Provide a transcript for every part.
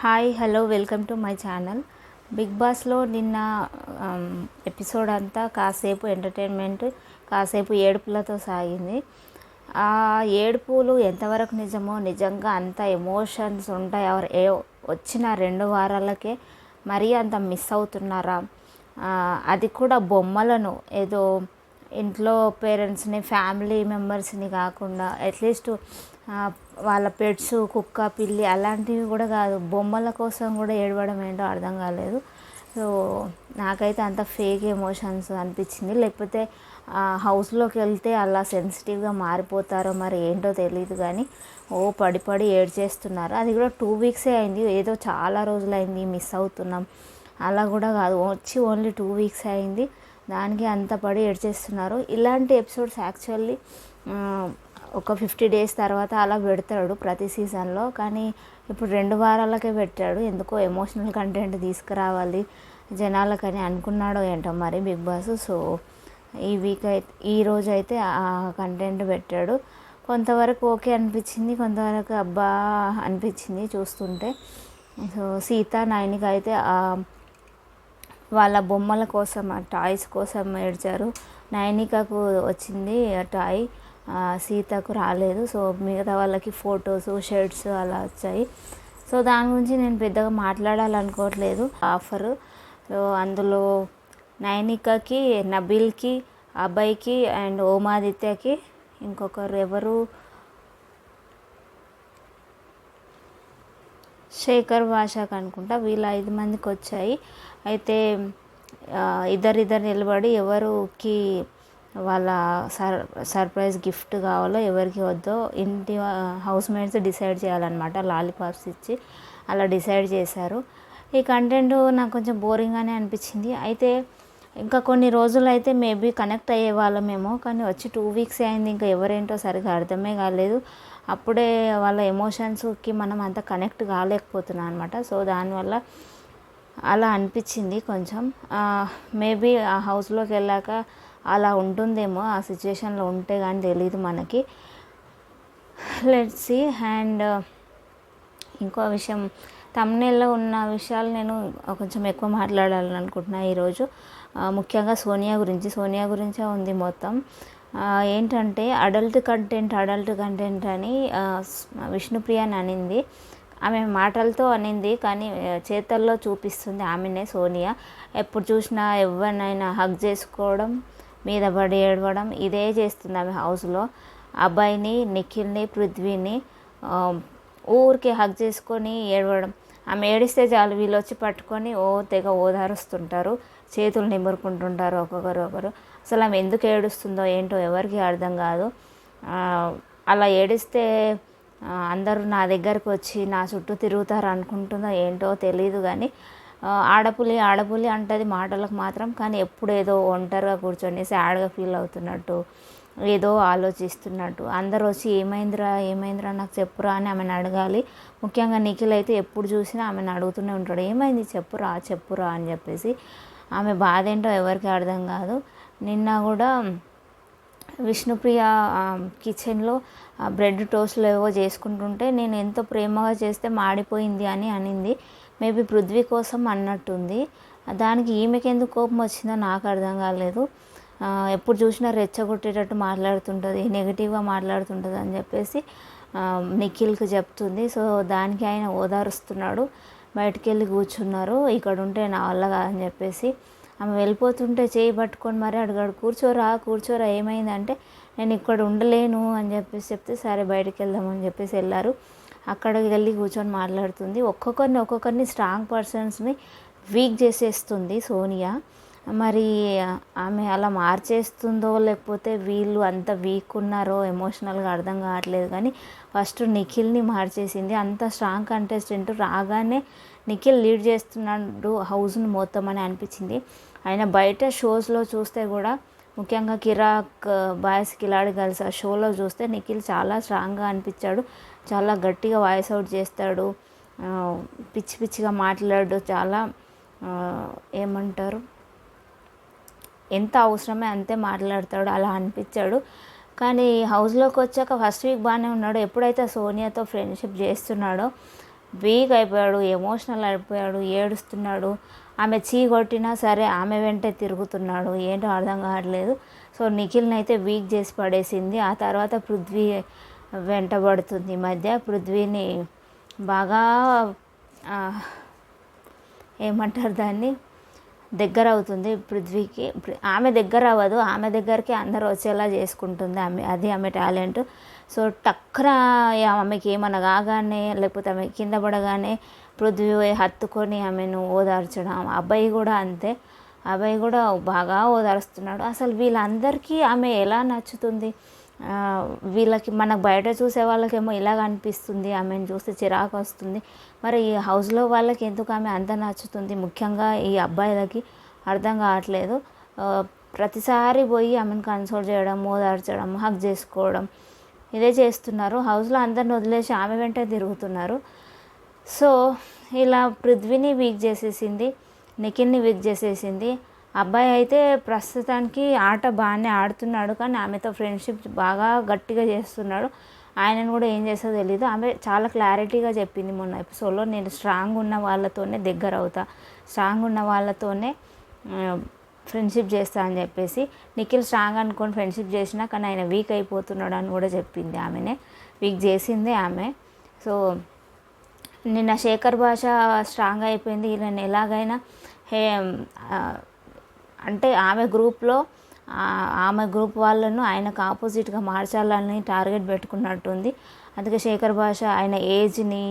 Hi hello welcome to my channel. Big బాస్లో నిన్న episode అంతా కాసేపు ఎంటర్టైన్మెంట్, కాసేపు ఏడుపులతో సాగింది. ఆ ఏడుపులు ఎంతవరకు నిజమో, నిజంగా అంత ఎమోషన్స్ ఉంటాయి వచ్చిన 2 వారాలకే మరీ అంత మిస్ అవుతున్నారా? అది కూడా బొమ్మలను, ఏదో ఇంట్లో పేరెంట్స్ని, ఫ్యామిలీ మెంబర్స్ని కాకుండా అట్లీస్ట్ వాళ్ళ పెట్స్, కుక్క, పిల్లి అలాంటివి కూడా కాదు, బొమ్మల కోసం కూడా ఏడవడం ఏంటో అర్థం కాలేదు. సో నాకైతే అంత ఫేక్ ఎమోషన్స్ అనిపించింది. లేకపోతే హౌస్లోకి వెళ్తే అలా సెన్సిటివ్గా మారిపోతారో మరి ఏంటో తెలియదు, కానీ పడి పడి ఏడ్చేస్తున్నారు. అది కూడా 2 వీక్సే అయింది, ఏదో చాలా రోజులైంది మిస్ అవుతున్నాం అలా కూడా కాదు, వచ్చి ఓన్లీ 2 వీక్స్ అయింది, దానికి అంత పడి ఏడ్చేస్తున్నారు. ఇలాంటి ఎపిసోడ్స్ యాక్చువల్లీ ఒక 50 డేస్ తర్వాత అలా పెడతాడు ప్రతి సీజన్లో, కానీ ఇప్పుడు 2 వారాలకే పెట్టాడు. ఎందుకో ఎమోషనల్ కంటెంట్ తీసుకురావాలి జనాలకని అనుకున్నాడో ఏంటో మరి బిగ్ బాస్. సో ఈ రోజు అయితే ఆ కంటెంట్ పెట్టాడు. కొంతవరకు ఓకే అనిపించింది, కొంతవరకు అబ్బా అనిపించింది చూస్తుంటే. సో సీత, నైనిక అయితే వాళ్ళ బొమ్మల కోసం, టాయ్స్ కోసం ఏడ్చారు. నైనికకు వచ్చింది టాయ్, సీతకు రాలేదు. సో మిగతా వాళ్ళకి ఫొటోస్, షర్ట్స్ అలా వచ్చాయి. సో దాని గురించి నేను పెద్దగా మాట్లాడాలనుకోవట్లేదు. ఆఫరు సో అందులో నైనికకి, నబీల్కి, అబ్బాయికి అండ్ ఓమాదిత్యకి, ఇంకొకరు ఎవరు శేఖర్ భాషకు అనుకుంటా, వీళ్ళ 5 మందికి వచ్చాయి. అయితే ఇద్దరు నిలబడి ఎవరికి వాళ్ళ సర్ప్రైజ్ గిఫ్ట్ కావాలో, ఎవరికి వద్దో ఇంటి హౌస్ మేట్స్ డిసైడ్ చేయాలన్నమాట. లాలీపాప్స్ ఇచ్చి అలా డిసైడ్ చేశారు. ఈ కంటెంట్ నాకు కొంచెం బోరింగ్గానే అనిపించింది. అయితే ఇంకా కొన్ని రోజులు అయితే మేబీ కనెక్ట్ అయ్యే వాళ్ళమేమో, కానీ వచ్చి 2 వీక్స్ అయింది, ఇంకా ఎవరేంటో సరిగా అర్థమే కాలేదు. అప్పుడే వాళ్ళ ఎమోషన్స్కి మనం అంత కనెక్ట్ కాలేకపోతున్నాం అనమాట. సో దానివల్ల అలా అనిపించింది కొంచెం. మేబీ ఆ హౌస్లోకి వెళ్ళాక అలా ఉంటుందేమో, ఆ సిచ్యువేషన్లో ఉంటే కానీ తెలీదు మనకి. Let's see. అండ్ ఇంకో విషయం, థంబ్నెయిల్లో ఉన్న విషయాలు నేను కొంచెం ఎక్కువ మాట్లాడాలనుకుంటున్నా ఈరోజు. ముఖ్యంగా సోనియా గురించే ఉంది మొత్తం. ఏంటంటే అడల్ట్ కంటెంట్ అని విష్ణుప్రియ అని అనింది. ఆమె మాటలతో అనింది, కానీ చేతల్లో చూపిస్తుంది ఆమెనే సోనియా. ఎప్పుడు చూసినా ఎవరినైనా హగ్ చేసుకోవడం, మీద పడి ఏడవడం, ఇదే చేస్తుంది ఆమె హౌస్లో. అబ్బాయిని, నిఖిల్ని, పృథ్వీని ఊరికే హగ్ చేసుకొని ఏడవడం. ఆమె ఏడిస్తే చాలు వీళ్ళు వచ్చి పట్టుకొని తెగ ఓదారుస్తుంటారు, చేతులు నిమురుకుంటుంటారు ఒకరు. అసలు ఆమె ఎందుకు ఏడుస్తుందో ఏంటో ఎవరికి అర్థం కాదు. అలా ఏడిస్తే అందరూ నా దగ్గరకు వచ్చి నా చుట్టూ తిరుగుతారు అనుకుంటుందో ఏంటో తెలీదు, కానీ ఆడపులి అంటది మాటలకు మాత్రం, కానీ ఎప్పుడు ఏదో ఒంటరిగా కూర్చొని సాడ్గా ఫీల్ అవుతున్నట్టు, ఏదో ఆలోచిస్తున్నట్టు. అందరూ వచ్చి ఏమైందిరా నాకు చెప్పురా అని ఆమెను అడగాలి. ముఖ్యంగా నిఖిల్ అయితే ఎప్పుడు చూసినా ఆమెను అడుగుతూనే ఉంటాడు, ఏమైంది చెప్పురా అని చెప్పేసి. ఆమె బాధ ఏంటో ఎవరికి అర్థం కాదు. నిన్న కూడా విష్ణుప్రియ కిచెన్లో బ్రెడ్ టోస్ట్లు ఏవో చేసుకుంటుంటే నేను ఎంతో ప్రేమగా చేస్తే మాడిపోయింది అని అనింది. మేబీ పృథ్వీ కోసం అన్నట్టుంది. దానికి ఈమెకి ఎందుకు కోపం వచ్చిందో నాకు అర్థం కాలేదు. ఎప్పుడు చూసినా రెచ్చగొట్టేటట్టు మాట్లాడుతుంటుంది, నెగిటివ్గా మాట్లాడుతుంటుంది అని చెప్పేసి నిఖిల్కి చెప్తుంది. సో దానికి ఆయన ఓదారుస్తున్నాడు. బయటికి వెళ్ళి కూర్చున్నారు, ఇక్కడ ఉంటే నా వల్ల కాదని చెప్పేసి. ఆమె వెళ్ళిపోతుంటే చేయి పట్టుకొని మరీ అడిగాడు, కూర్చోరా ఏమైందంటే, నేను ఇక్కడ ఉండలేను అని చెప్పేసి చెప్తే సరే బయటికి వెళ్దామని చెప్పేసి వెళ్ళారు. అక్కడికి వెళ్ళి కూర్చొని మాట్లాడుతుంది. ఒక్కొక్కరిని స్ట్రాంగ్ పర్సన్స్ని వీక్ చేసేస్తుంది సోనియా. మరి ఆమె అలా మార్చేస్తుందో లేకపోతే వీళ్ళు అంత వీక్ ఉన్నారో ఎమోషనల్గా అర్థం కావట్లేదు, కానీ ఫస్ట్ నిఖిల్ని మార్చేసింది. అంత స్ట్రాంగ్ కంటెస్టెంట్ రాగానే నిఖిల్ లీడ్ చేస్తున్నాడు హౌస్ను మొత్తం అని అనిపించింది. ఆయన బయట షోస్లో చూస్తే కూడా, ముఖ్యంగా కిరాక్ బాయ్స్ కిలాడి గర్ల్స్ ఆ షోలో చూస్తే నిఖిల్ చాలా స్ట్రాంగ్గా అనిపించాడు. చాలా గట్టిగా వాయిస్ అవుట్ చేస్తాడు, పిచ్చిగా మాట్లాడు, చాలా ఏమంటారు, ఎంత అవసరమే అంతే మాట్లాడతాడు, అలా అనిపించాడు. కానీ హౌస్లోకి వచ్చాక ఫస్ట్ వీక్ బాగానే ఉన్నాడు. ఎప్పుడైతే సోనియాతో ఫ్రెండ్షిప్ చేస్తున్నాడో వీక్ అయిపోయాడు, ఎమోషనల్ అయిపోయాడు, ఏడుస్తున్నాడు. ఆమె చీ కొట్టినా సరే ఆమె వెంటే తిరుగుతున్నాడు. ఏంటో అర్థం కావట్లేదు. సో నిఖిల్ని అయితే వీక్ చేసి పడేసింది. ఆ తర్వాత పృథ్వీ వెంటబడుతుంది. ఈ మధ్య పృథ్వీని బాగా ఏమంటారు దాన్ని, దగ్గర అవుతుంది పృథ్వీకి. ఆమె దగ్గర అవ్వదు, ఆమె దగ్గరికి అందరూ వచ్చేలా చేసుకుంటుంది అది ఆమె టాలెంట్. సో టక్కున ఆమెకి ఏమన్నా కాగానే లేకపోతే ఆమె కింద పడగానే పృథ్వీ హత్తుకొని ఆమెను ఓదార్చడం. అబ్బాయి కూడా అంతే, అబ్బాయి కూడా బాగా ఓదారుస్తున్నాడు. అసలు వీళ్ళందరికీ ఆమె ఎలా నచ్చుతుంది? వీళ్ళకి మనకు బయట చూసే వాళ్ళకేమో ఇలాగ అనిపిస్తుంది, ఆమెను చూస్తే చిరాకు వస్తుంది. మరి ఈ హౌస్లో వాళ్ళకి ఎందుకు ఆమె అంత నచ్చుతుంది? ముఖ్యంగా ఈ అబ్బాయిలకి అర్థం కావట్లేదు. ప్రతిసారి పోయి ఆమెను కన్సోల్ చేయడం, ఓదార్చడం, హగ్ చేసుకోవడం ఇదే చేస్తున్నారు. హౌస్లో అందరిని వదిలేసి ఆమె వెంటే తిరుగుతున్నారు. సో ఇలా పృథ్వీని వీక్ చేసేసింది, నిఖిల్ని వీక్ చేసేసింది. అబ్బాయి అయితే ప్రస్తుతానికి ఆట బాగానే ఆడుతున్నాడు, కానీ ఆమెతో ఫ్రెండ్షిప్ బాగా గట్టిగా చేస్తున్నాడు. ఆయనను కూడా ఏం చేస్తుందో తెలీదు. ఆమె చాలా క్లారిటీగా చెప్పింది మొన్న ఎపిసోడ్లో, నేను స్ట్రాంగ్ ఉన్న వాళ్ళతోనే దగ్గర అవుతా, స్ట్రాంగ్ ఉన్న వాళ్ళతోనే ఫ్రెండ్షిప్ చేస్తా అని చెప్పేసి. నిఖిల్ స్ట్రాంగ్ అనుకొని ఫ్రెండ్షిప్ చేసినా కానీ ఆయన వీక్ అయిపోతున్నాడు అని కూడా చెప్పింది. ఆమెనే వీక్ చేసిందే ఆమె. సో నిన్న శేఖర్ భాష స్ట్రాంగ్ అయిపోయింది. ఈయన ఎలాగైనా అంటే ఆమె గ్రూప్ వాళ్ళను ఆయనకు ఆపోజిట్గా మార్చాలని టార్గెట్ పెట్టుకున్నట్టుంది. అందుకే శేఖర్ భాష ఆయన ఏజ్ని,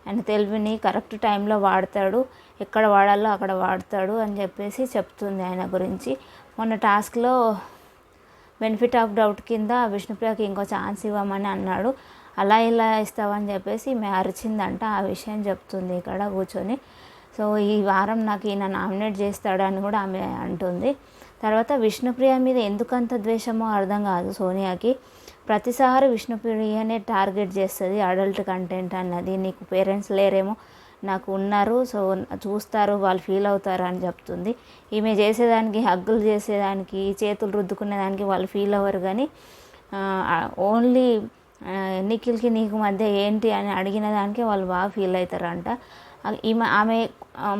ఆయన తెలివిని కరెక్ట్ టైంలో వాడతాడు, ఎక్కడ వాడాలో అక్కడ వాడతాడు అని చెప్పేసి చెప్తుంది ఆయన గురించి. మొన్న టాస్క్లో బెనిఫిట్ ఆఫ్ డౌట్ కింద విష్ణుప్రియకి ఇంకో ఛాన్స్ ఇవ్వమని అన్నాడు. అలా ఇలా ఇస్తావని చెప్పేసి ఈమె అరిచిందంట. ఆ విషయం చెప్తుంది ఇక్కడ కూర్చొని. సో ఈ వారం నాకు ఈయన నామినేట్ చేస్తాడని కూడా ఆమె అంటుంది. తర్వాత విష్ణుప్రియ మీద ఎందుకంత ద్వేషమో అర్థం కాదు సోనియాకి. ప్రతిసారి విష్ణుప్రియనే టార్గెట్ చేస్తుంది. అడల్ట్ కంటెంట్ అన్నది, నీకు పేరెంట్స్ లేరేమో, నాకు ఉన్నారు, సో చూస్తారు, వాళ్ళు ఫీల్ అవుతారు అని చెప్తుంది. ఈమె చేసేదానికి, హగ్గులు చేసేదానికి, చేతులు రుద్దుకునేదానికి వాళ్ళు ఫీల్ అవ్వరు. కానీ ఓన్లీ నిఖిల్కి నీకు మధ్య ఏంటి అని అడిగిన దానికి వాళ్ళు బాగా ఫీల్ అవుతారంట. ఆమె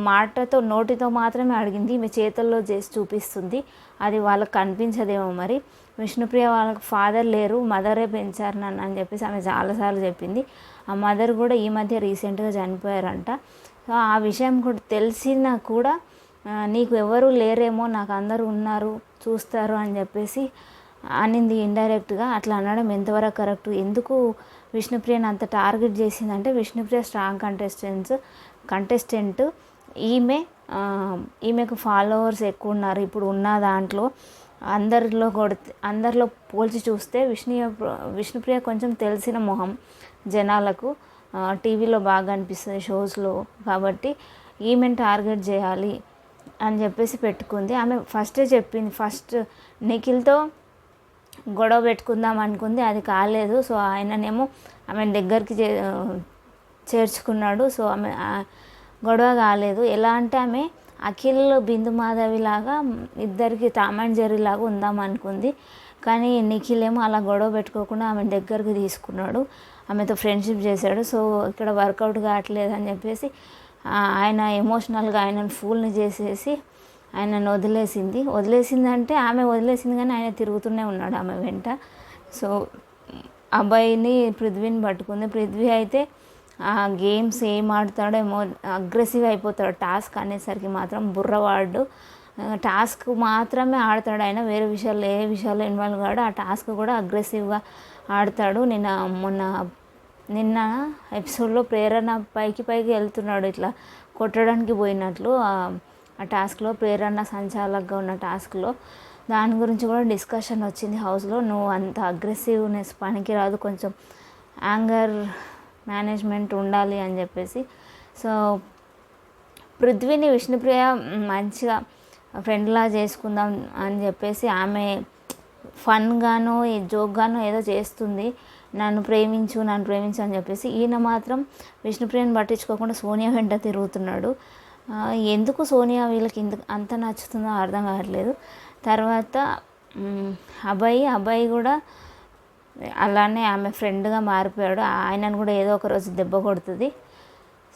మాటతో, నోటితో మాత్రమే అడిగింది, ఈమె చేతుల్లో చేసి చూపిస్తుంది. అది వాళ్ళకి కనిపించదేమో మరి. విష్ణుప్రియ వాళ్ళకి ఫాదర్ లేరు, మదరే పెంచారు నన్ను అని చెప్పేసి ఆమె చాలాసార్లు చెప్పింది. ఆ మదర్ కూడా ఈ మధ్య రీసెంట్గా చనిపోయారంట. సో ఆ విషయం కూడా తెలిసినా కూడా నీకు ఎవరు లేరేమో, నాకు అందరూ ఉన్నారు, చూస్తారు అని చెప్పేసి అనింది ఇండైరెక్ట్గా. అట్లా అనడం ఎంతవరకు కరెక్ట్? ఎందుకు విష్ణుప్రియని అంత టార్గెట్ చేసిందంటే, విష్ణుప్రియ స్ట్రాంగ్ కంటెస్టెంట్. ఈమెకు ఫాలోవర్స్ ఎక్కువ ఉన్నారు ఇప్పుడు ఉన్న దాంట్లో. అందరిలో పోల్చి చూస్తే విష్ణుప్రియ కొంచెం తెలిసిన మొహం జనాలకు, టీవీలో బాగా అనిపిస్తుంది షోస్లో. కాబట్టి ఈమెను టార్గెట్ చేయాలి అని చెప్పేసి పెట్టుకుంది. ఆమె ఫస్టే చెప్పింది, ఫస్ట్ నిఖిల్తో గొడవ పెట్టుకుందాం అనుకుంది, అది కాలేదు. సో ఆయననేమో ఆమె దగ్గరికి చేర్చుకున్నాడు. సో ఆమె గొడవ కాలేదు. ఎలా అంటే ఆమె అఖిల్, బిందు మాధవి లాగా ఇద్దరికి టామ్ అండ్ జెర్రీ లాగా ఉందాం అనుకుంది. కానీ నిఖిల్ ఏమో అలా గొడవ పెట్టుకోకుండా ఆమె దగ్గరికి తీసుకున్నాడు, ఆమెతో ఫ్రెండ్షిప్ చేశాడు. సో ఇక్కడ వర్కౌట్ కావట్లేదు అని చెప్పేసి ఆయన ఎమోషనల్గా ఆయనను ఫూల్ని చేసేసి ఆయనను వదిలేసిందంటే ఆమె వదిలేసింది, కానీ ఆయన తిరుగుతూనే ఉన్నాడు ఆమె వెంట. సో అబ్బాయిని, పృథ్వీని పట్టుకుంది. పృథ్వీ అయితే ఆ గేమ్స్ ఏం ఆడతాడో అగ్రెసివ్ అయిపోతాడు. టాస్క్ అనేసరికి మాత్రం బుర్రవాడు, టాస్క్ మాత్రమే ఆడతాడు ఆయన, వేరే విషయాలు ఏ విషయాల్లో ఇన్వాల్వ్ కాడు. ఆ టాస్క్ కూడా అగ్రెసివ్గా ఆడతాడు. నిన్న ఎపిసోడ్లో ప్రేరణ పైకి వెళ్తున్నాడు ఇట్లా కొట్టడానికి పోయినట్లు. ఆ టాస్క్లో ప్రేరణ సంచాలకుగా ఉన్న టాస్క్లో దాని గురించి కూడా డిస్కషన్ వచ్చింది హౌస్లో. నువ్వు అంత అగ్రెసివ్నెస్ పనికిరాదు, కొంచెం యాంగర్ మేనేజ్మెంట్ ఉండాలి అని చెప్పేసి. సో పృథ్వీని విష్ణుప్రియ మంచిగా ఫ్రెండ్లా చేసుకుందాం అని చెప్పేసి ఆమె ఫన్గానో జోక్గానో ఏదో చేస్తుంది, నన్ను ప్రేమించు అని చెప్పేసి. ఈయన మాత్రం విష్ణుప్రియని పట్టించుకోకుండా సోనియా వెంట తిరుగుతున్నాడు. ఎందుకు సోనియా వీళ్ళకి అంత నచ్చుతుందో అర్థం కావట్లేదు. తర్వాత అబ్బాయి కూడా అలానే ఆమె ఫ్రెండ్గా మారిపోయాడు. ఆయనను కూడా ఏదో ఒక రోజు దెబ్బ కొడుతుంది.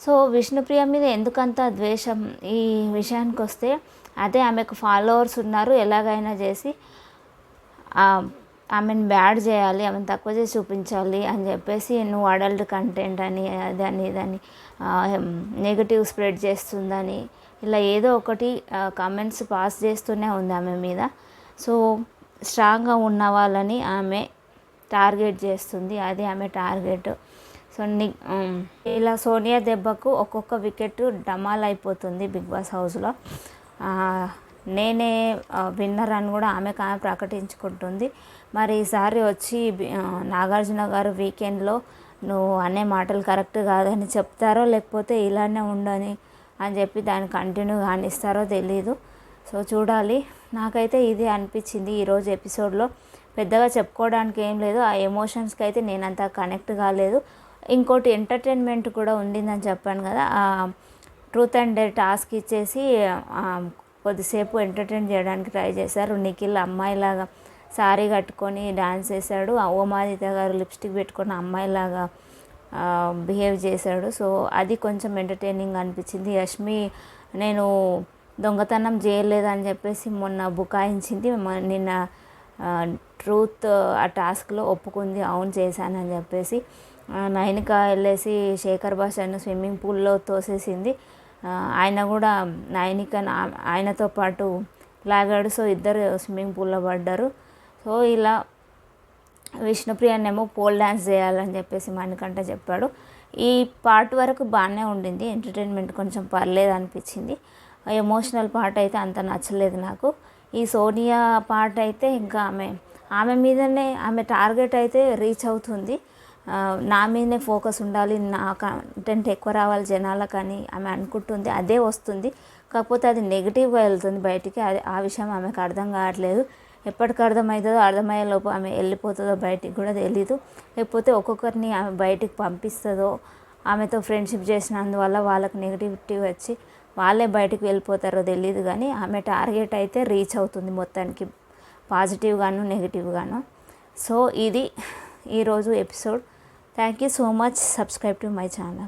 సో విష్ణుప్రియ మీద ఎందుకంత ద్వేషం ఈ విషయానికి వస్తే, అదే ఆమెకు ఫాలోవర్స్ ఉన్నారు, ఎలాగైనా చేసి ఆమెను బ్యాడ్ చేయాలి, ఆమెను తక్కువ చేసి చూపించాలి అని చెప్పేసి నువ్వు అడల్ట్ కంటెంట్ అని దాన్ని దాన్ని నెగటివ్ స్ప్రెడ్ చేస్తుందని ఇలా ఏదో ఒకటి కామెంట్స్ పాస్ చేస్తూనే ఉంది ఆమె మీద. సో స్ట్రాంగ్గా ఉన్న వాళ్ళని ఆమె టార్గెట్ చేస్తుంది, అది ఆమె టార్గెట్. సో ఇలా సోనియా దెబ్బకు ఒక్కొక్క వికెట్ డమాల్ అయిపోతుంది బిగ్ బాస్ హౌస్లో. నేనే విన్నర్ అని కూడా ఆమె ప్రకటించుకుంటుంది. మరి ఈసారి వచ్చి నాగార్జున గారు వీకెండ్లో నువ్వు అనే మాటలు కరెక్ట్ కాదని చెప్తారో, లేకపోతే ఇలానే ఉండని అని చెప్పి దాన్ని కంటిన్యూ కానిస్తారో తెలీదు. సో చూడాలి. నాకైతే ఇది అనిపించింది ఈరోజు ఎపిసోడ్లో. పెద్దగా చెప్పుకోవడానికి ఏం లేదు, ఆ ఎమోషన్స్కి అయితే నేనంత కనెక్ట్ కాలేదు. ఇంకోటి ఎంటర్టైన్మెంట్ కూడా ఉండిందని చెప్పాను కదా, ట్రూత్ అండ్ డేర్ టాస్క్ ఇచ్చేసి కొద్దిసేపు ఎంటర్టైన్ చేయడానికి ట్రై చేశారు. నిఖిల్ అమ్మాయిలాగా సారీ కట్టుకొని డాన్స్ చేశాడు, ఓమాదిత్య గారు లిప్స్టిక్ పెట్టుకొని అమ్మాయిలాగా బిహేవ్ చేశాడు. సో అది కొంచెం ఎంటర్టైనింగ్ అనిపించింది. యష్మి నేను దొంగతనం చేయలేదని చెప్పేసి మొన్న బుకాయించింది, నిన్న ట్రూత్ ఆ టాస్క్లో ఒప్పుకుంది, అవును చేశానని చెప్పేసి. నైనిక వెళ్ళేసి శేఖర్ భాషను స్విమ్మింగ్ పూల్లో తోసేసింది, ఆయన కూడా నైనిక ఆయనతో పాటు లాగాడు. సో ఇద్దరు స్విమ్మింగ్ పూల్లో పడ్డారు. సో ఇలా విష్ణుప్రియనేమో పోల్ డ్యాన్స్ చేయాలని చెప్పేసి మణికంఠ చెప్పాడు. ఈ పార్ట్ వరకు బాగానే ఉండింది, ఎంటర్టైన్మెంట్ కొంచెం పర్లేదు అనిపించింది. ఎమోషనల్ పార్ట్ అయితే అంత నచ్చలేదు నాకు. ఈ సోనియా పార్ట్ అయితే ఇంకా ఆమె మీదనే ఆమె టార్గెట్ అయితే రీచ్ అవుతుంది. నా మీదనే ఫోకస్ ఉండాలి, నా కంటెంట్ ఎక్కువ రావాలి జనాలకని ఆమె అనుకుంటుంది, అదే వస్తుంది. కాకపోతే అది నెగిటివ్గా వెళ్తుంది బయటికి. ఆ విషయం ఆమెకు అర్థం కావట్లేదు. ఎప్పటికి అర్థమవుతుందో, అర్థమయ్యేలోపు ఆమె వెళ్ళిపోతుందో బయటికి కూడా తెలీదు. లేకపోతే ఒక్కొక్కరిని ఆమె బయటికి పంపిస్తుందో, ఆమెతో ఫ్రెండ్షిప్ చేసినందువల్ల వాళ్ళకి నెగిటివిటీ వచ్చి వాళ్ళే బయటికి వెళ్ళిపోతారో తెలియదు. కానీ ఆమె టార్గెట్ అయితే రీచ్ అవుతుంది మొత్తానికి, పాజిటివ్గాను నెగిటివ్గాను. సో ఇది ఈరోజు episode. Thank you so much. Subscribe to my channel.